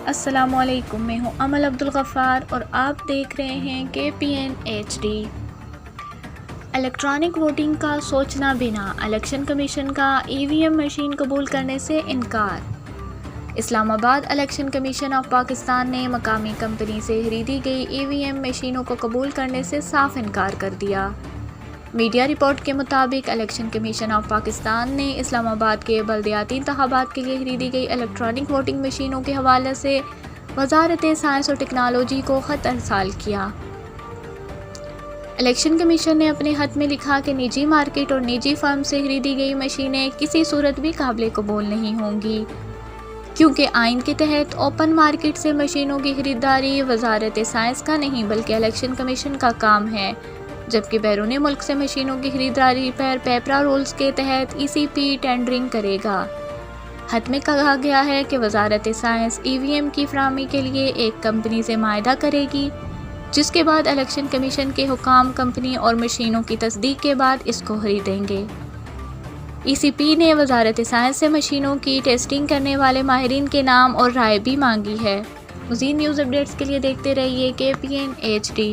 السلام علیکم، میں ہوں امل عبدالغفار اور آپ دیکھ رہے ہیں KPN HD۔ الیکٹرانک ووٹنگ کا سوچنا بنا، الیکشن کمیشن کا EVM مشین قبول کرنے سے انکار۔ اسلام آباد الیکشن کمیشن آف پاکستان نے مقامی کمپنی سے خریدی گئی EVM مشینوں کو قبول کرنے سے صاف انکار کر دیا۔ میڈیا رپورٹ کے مطابق الیکشن کمیشن آف پاکستان نے اسلام آباد کے بلدیاتی انتخابات کے لیے خریدی گئی الیکٹرانک ووٹنگ مشینوں کے حوالے سے وزارت سائنس اور ٹیکنالوجی کو خط ارسال کیا۔ الیکشن کمیشن نے اپنے خط میں لکھا کہ نجی مارکیٹ اور نجی فرم سے خریدی گئی مشینیں کسی صورت بھی قابل قبول نہیں ہوں گی، کیونکہ آئین کے تحت اوپن مارکیٹ سے مشینوں کی خریداری وزارت سائنس کا نہیں بلکہ الیکشن کمیشن کا کام ہے، جبکہ بیرون ملک سے مشینوں کی خریداری پر پیپرا رولز کے تحت ECP ٹینڈرنگ کرے گا۔ خط میں کہا گیا ہے کہ وزارت سائنس EVM کی فراہمی کے لیے ایک کمپنی سے معاہدہ کرے گی، جس کے بعد الیکشن کمیشن کے حکام کمپنی اور مشینوں کی تصدیق کے بعد اس کو خریدیں گے۔ ECP نے وزارت سائنس سے مشینوں کی ٹیسٹنگ کرنے والے ماہرین کے نام اور رائے بھی مانگی ہے۔ مزید نیوز اپڈیٹس کے لیے دیکھتے رہیے KPN HD۔